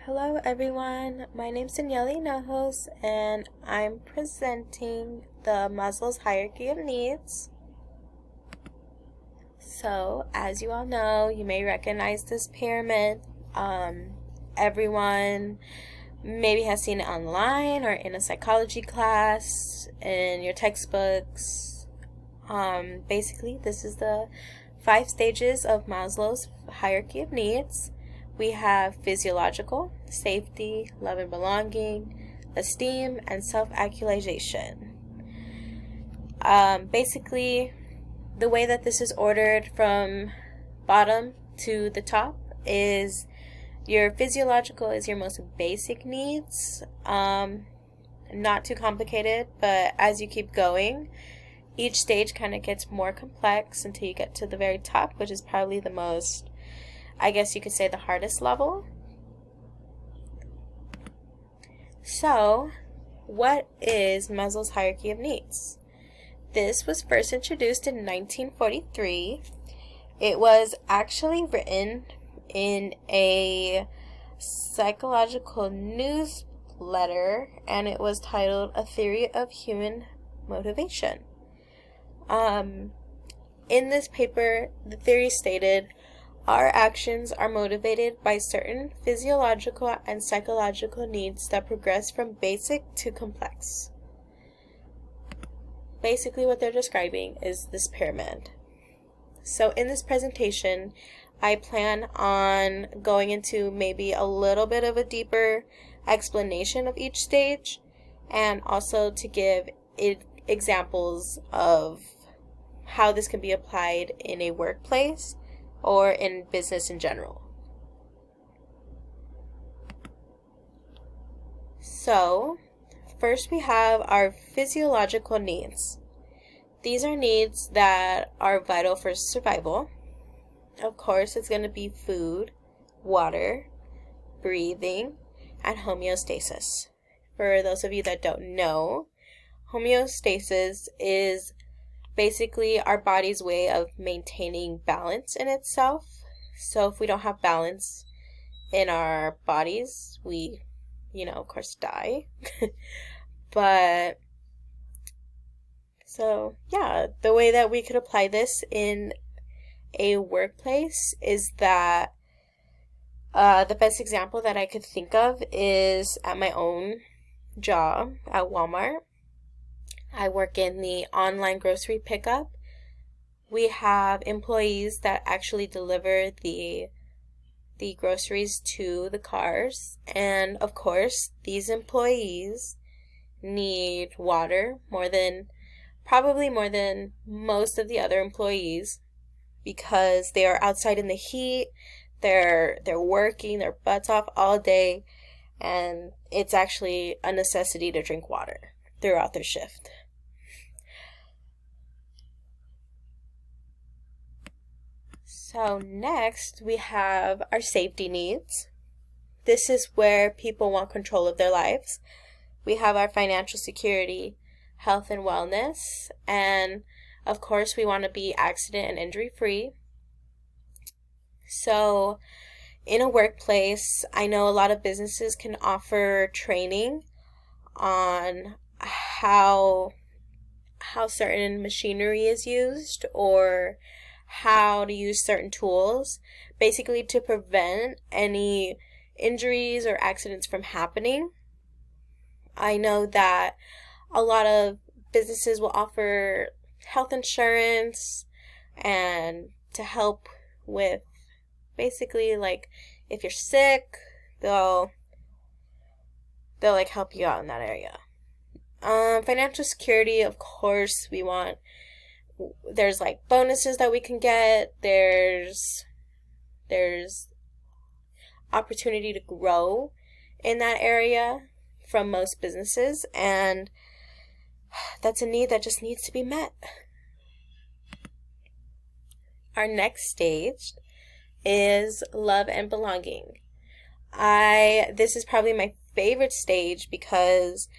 Hello everyone, my name's Danielle Hinojos and I'm presenting the Maslow's hierarchy of needs. So, as you all know, you may recognize this pyramid. Everyone maybe has seen it online or in a psychology class, in your textbooks. Basically, this is the 5 stages of Maslow's hierarchy of needs. We have physiological, safety, love and belonging, esteem, and self-actualization. Basically, the way that this is ordered from bottom to the top is your physiological is your most basic needs. Not too complicated, but as you keep going, each stage kind of gets more complex until you get to the very top, which is probably the most, I guess you could say, the hardest level. So, what is Maslow's hierarchy of needs? This was first introduced in 1943. It was actually written in a psychological newsletter, and it was titled A Theory of Human Motivation. In this paper, the theory stated, our actions are motivated by certain physiological and psychological needs that progress from basic to complex. Basically, what they're describing is this pyramid. So in this presentation, I plan on going into maybe a little bit of a deeper explanation of each stage, and also to give examples of how this can be applied in a workplace or in business in general. So, first we have our physiological needs. These are needs that are vital for survival. Of course, it's going to be food, water, breathing, and homeostasis. For those of you that don't know, homeostasis is basically our body's way of maintaining balance in itself. So if we don't have balance in our bodies, we, of course, die. But, so, yeah, the way that we could apply this in a workplace is that the best example that I could think of is at my own job at Walmart. I work in the online grocery pickup. We have employees that actually deliver the groceries to the cars. And of course, these employees need water probably more than most of the other employees, because they are outside in the heat. They're working their butts off all day, and it's actually a necessity to drink water throughout their shift. So next we have our safety needs. This is where people want control of their lives. We have our financial security, health and wellness, and of course we want to be accident and injury free. So in a workplace, I know a lot of businesses can offer training on how certain machinery is used, or how to use certain tools, basically to prevent any injuries or accidents from happening. I know that a lot of businesses will offer health insurance and to help with, basically, like, if you're sick, they'll like help you out in that area. Financial security, of course, there's like bonuses that we can get. There's opportunity to grow in that area from most businesses, and that's a need that just needs to be met. Our next stage is love and belonging. This is probably my favorite stage, because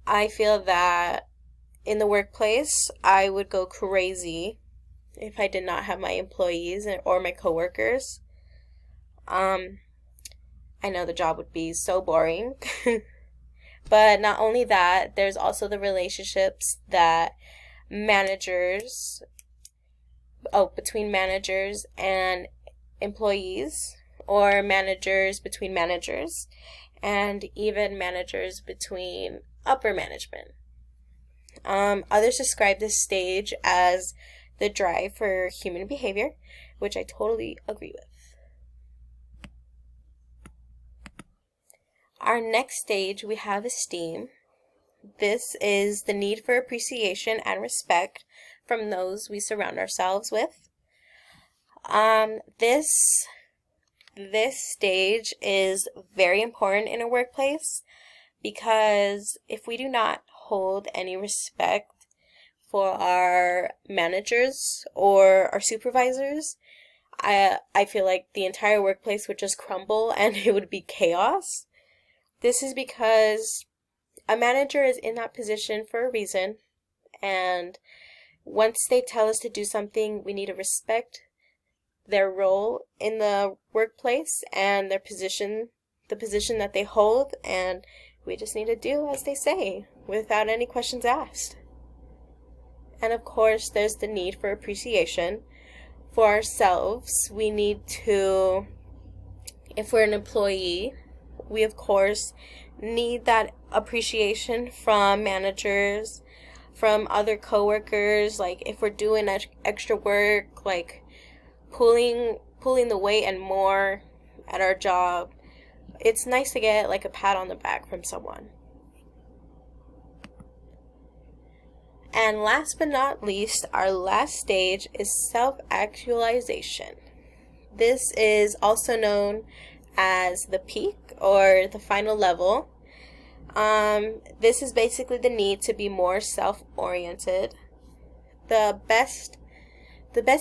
I feel that in the workplace, I would go crazy if I did not have my employees or my coworkers. I know the job would be so boring. But not only that, there's also the relationships that managers, between managers and employees, or managers between managers, and even managers between upper management. Others describe this stage as the drive for human behavior, which I totally agree with. Our next stage, we have esteem. This is the need for appreciation and respect from those we surround ourselves with. This stage is very important in a workplace, because if we do not hold any respect for our managers or our supervisors, I feel like the entire workplace would just crumble and it would be chaos. This is because a manager is in that position for a reason, and once they tell us to do something, we need to respect their role in the workplace and their position, the position that they hold, and we just need to do as they say without any questions asked. And of course, there's the need for appreciation for ourselves. We need to, if we're an employee, we of course need that appreciation from managers, from other coworkers. Like if we're doing extra work, like pulling the weight and more at our job, it's nice to get like a pat on the back from someone. And last but not least, our last stage is self-actualization. This is also known as the peak or the final level. This is basically the need to be more self-oriented. The best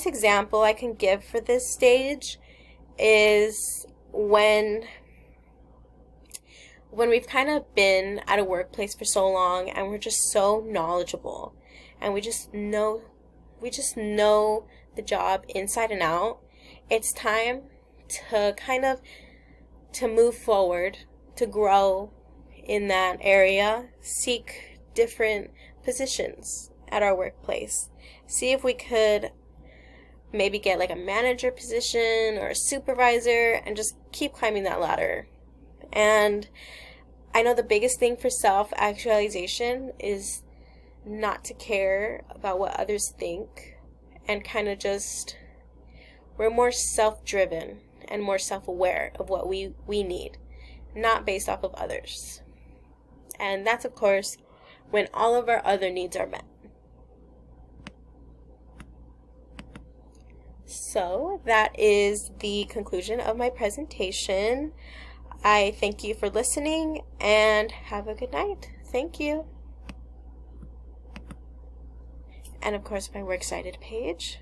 example I can give for this stage is when we've kind of been at a workplace for so long and we're just so knowledgeable and we just know the job inside and out. It's time to move forward, to grow in that area, seek different positions at our workplace. See if we could maybe get like a manager position or a supervisor and just keep climbing that ladder. And I know the biggest thing for self-actualization is not to care about what others think, and kind of just, we're more self-driven and more self-aware of what we need, not based off of others. And that's of course when all of our other needs are met. So that is the conclusion of my presentation. I thank you for listening and have a good night. Thank you. And of course my Works Cited page.